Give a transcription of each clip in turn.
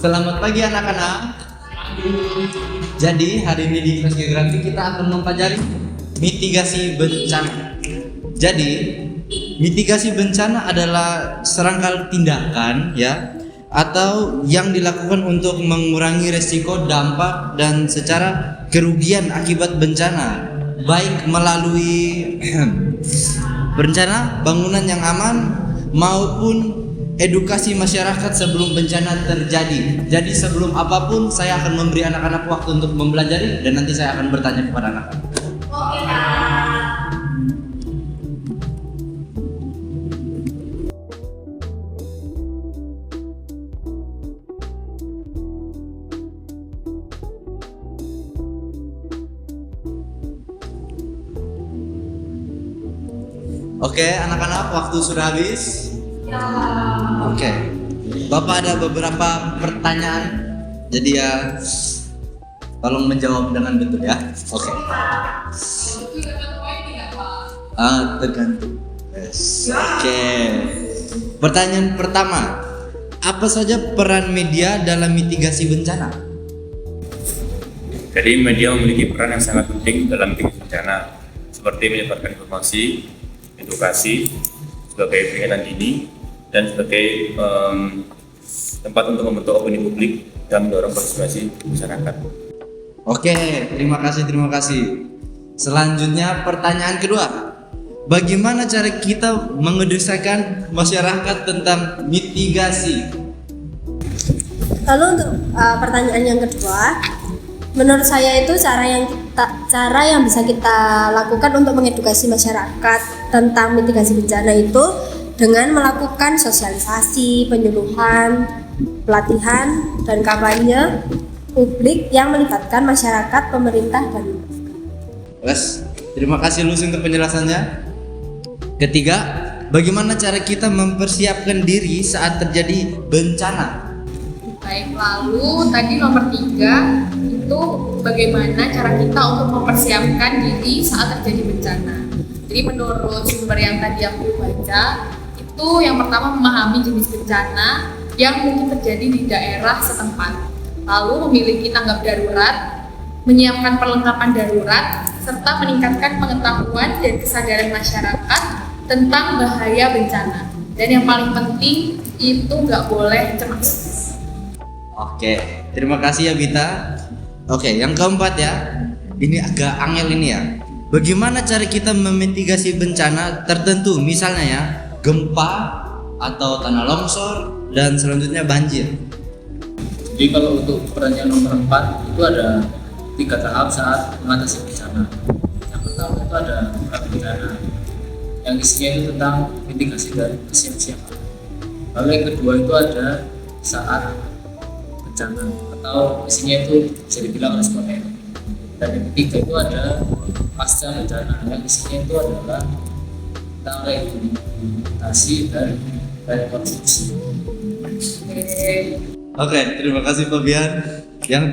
Selamat pagi anak-anak. Jadi hari ini di kelas geografi kita akan mempelajari mitigasi bencana. Jadi mitigasi bencana adalah serangkaian tindakan ya atau yang dilakukan untuk mengurangi resiko, dampak dan secara kerugian akibat bencana, baik melalui berencana bangunan yang aman maupun edukasi masyarakat sebelum bencana terjadi. Jadi sebelum apapun saya akan memberi anak-anak waktu untuk mempelajari dan nanti saya akan bertanya kepada anak-anak. Oke, Kak. Oke, anak-anak, waktu sudah habis. Oke, Bapak ada beberapa pertanyaan, jadi ya tolong menjawab dengan betul ya. Oke. Tergantung. Yes. Oke. Pertanyaan pertama, apa saja peran media dalam mitigasi bencana? Jadi media memiliki peran yang sangat penting dalam mitigasi bencana, seperti menyebarkan informasi, edukasi, sebagai peringatan dini, dan sebagai tempat untuk membentuk opini publik dan mendorong partisipasi masyarakat. Oke, terima kasih. Selanjutnya pertanyaan kedua, bagaimana cara kita mengedukasikan masyarakat tentang mitigasi? Lalu untuk pertanyaan yang kedua, menurut saya itu cara yang bisa kita lakukan untuk mengedukasi masyarakat tentang mitigasi bencana itu dengan melakukan sosialisasi, penyuluhan, pelatihan, dan kampanye publik yang melibatkan masyarakat, pemerintah, dan Yes, terima kasih Lus untuk penjelasannya. Ketiga, bagaimana cara kita mempersiapkan diri saat terjadi bencana? Baik, lalu tadi nomor 3 itu bagaimana cara kita untuk mempersiapkan diri saat terjadi bencana. Jadi menurut sumber yang tadi aku baca, itu yang pertama memahami jenis bencana yang mungkin terjadi di daerah setempat, lalu memiliki tanggap darurat, menyiapkan perlengkapan darurat, serta meningkatkan pengetahuan dan kesadaran masyarakat tentang bahaya bencana. Dan yang paling penting itu nggak boleh cemas. Oke, terima kasih ya Bita. Oke, yang keempat ya, ini agak angel ini ya. Bagaimana cara kita memitigasi bencana tertentu, misalnya ya gempa atau tanah longsor dan selanjutnya banjir? Jadi kalau untuk pertanyaan nomor 4 itu ada 3 tahap saat mengatasi bencana. Yang pertama itu ada bencana, yang isinya itu tentang mitigasi dan kesiapsiagaan. Lalu yang kedua itu ada saat bencana atau isinya itu bisa dibilang responden. Dan yang ketiga itu ada pasca bencana, yang isinya itu adalah tentang rehabilitasi dan rekonstruksi. Oke, terima kasih Fabian. Yang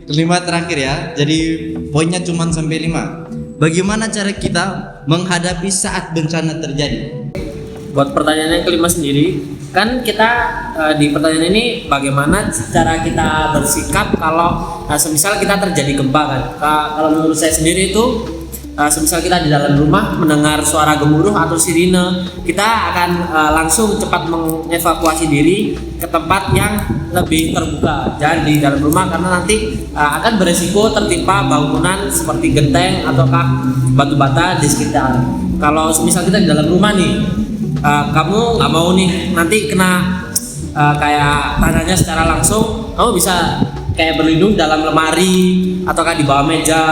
kelima terakhir ya. Jadi poinnya cuma sampai 5. Bagaimana cara kita menghadapi saat bencana terjadi? Buat pertanyaan yang kelima sendiri, kan kita di pertanyaan ini bagaimana cara kita bersikap kalau semisal kita terjadi gempa kan. Kalau menurut saya sendiri itu semisal kita di dalam rumah mendengar suara gemuruh atau sirine, kita akan langsung cepat mengevakuasi diri ke tempat yang lebih terbuka, jangan di dalam rumah karena nanti akan beresiko tertimpa bangunan seperti genteng ataukah batu bata di sekitar. Kalau misal kita di dalam rumah nih, kamu nggak mau nih nanti kena kayak tanahnya secara langsung, kamu bisa kayak berlindung dalam lemari ataukah di bawah meja.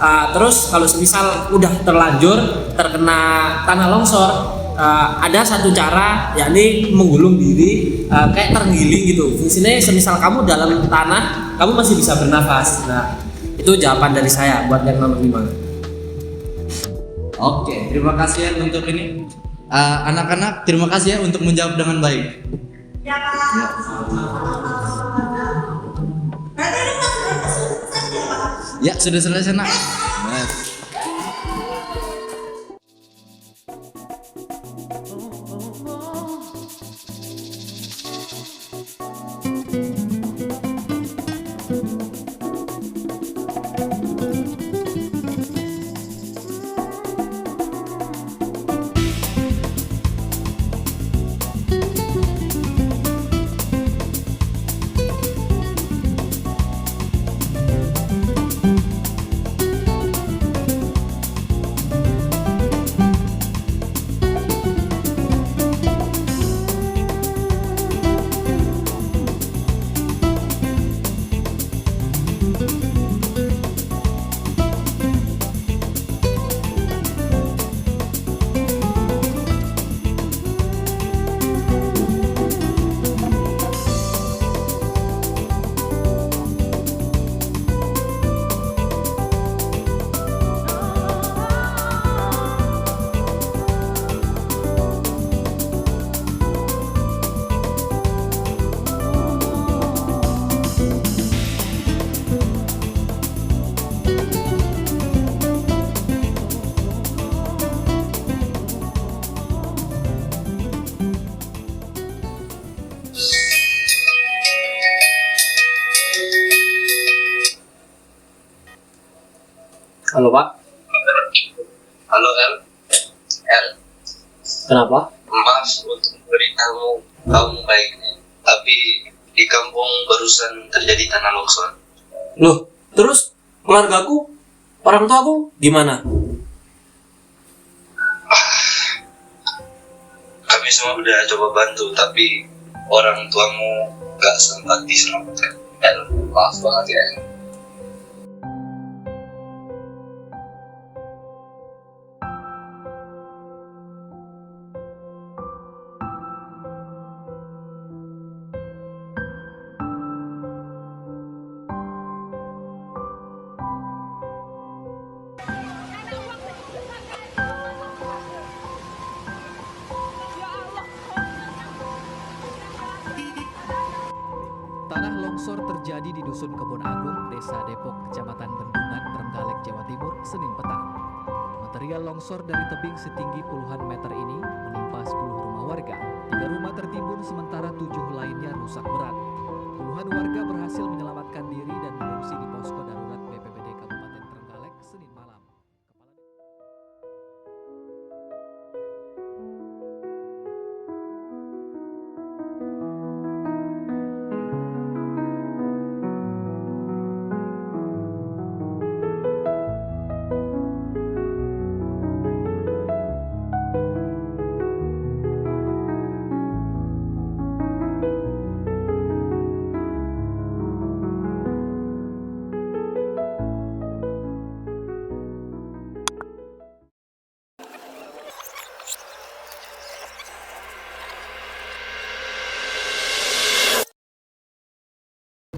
Terus kalau semisal udah terlanjur terkena tanah longsor, ada satu cara yakni menggulung diri kayak terenggiling gitu. Fungsinya semisal kamu dalam tanah, kamu masih bisa bernafas. Nah, itu jawaban dari saya buat yang nomor 5. Oke, terima kasih ya untuk ini. Anak-anak, terima kasih ya untuk menjawab dengan baik. Ya, Pak. Berarti ini sudah selesai ya, Pak? Ya, sudah selesai nak. Halo Pak, Halo El, El, kenapa? maaf untuk memberitahu kamu baiknya, tapi di kampung barusan terjadi tanah longsor. Loh, terus keluargaku, orang tuaku gimana? Kami semua udah coba bantu, tapi orang tuamu gak sempat diselamatkan. El, maaf banget ya El. Tanah longsor terjadi di Dusun Kebon Agung, Desa Depok, Kecamatan Bendungan, Trenggalek, Jawa Timur, Senin petang. Material longsor dari tebing setinggi puluhan meter ini menimpa 10 rumah warga. 3 rumah tertimbun sementara 7 lainnya rusak berat. Puluhan warga berhasil menyelamatkan diri dan mengungsi di posko darurat BPBD Kabupaten Trenggalek Senin malam.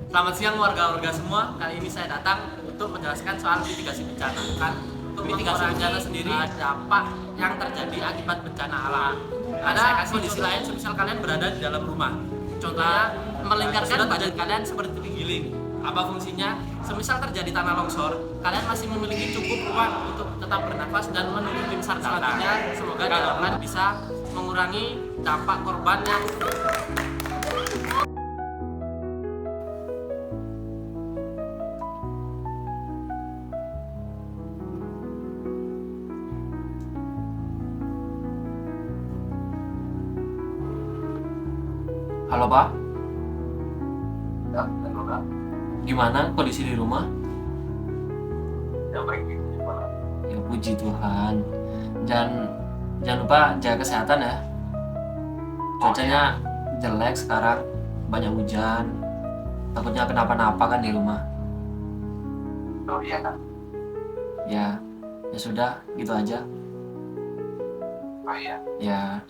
Selamat siang warga-warga semua. Kali ini saya datang untuk menjelaskan soal mitigasi bencana. Kan untuk mitigasi bencana sendiri dampak yang terjadi akibat bencana alam. Ada kondisi lain, semisal kalian berada di dalam rumah. Contohnya melingkarkan badan kalian seperti terenggiling. Apa fungsinya? Semisal terjadi tanah longsor, kalian masih memiliki cukup ruang untuk tetap bernafas dan menunggu tim SAR datang. Semoga kalian bisa mengurangi dampak korban yang Halo Pak, Ya, halo Kak. gimana kondisi di rumah? Ya baik itu Pak. Ya puji Tuhan. Jangan lupa jaga kesehatan ya. Cuacanya jelek sekarang, banyak hujan. Takutnya kenapa-napa kan di rumah. Oh iya Kak. Ya sudah, gitu aja. Oh iya. Ya.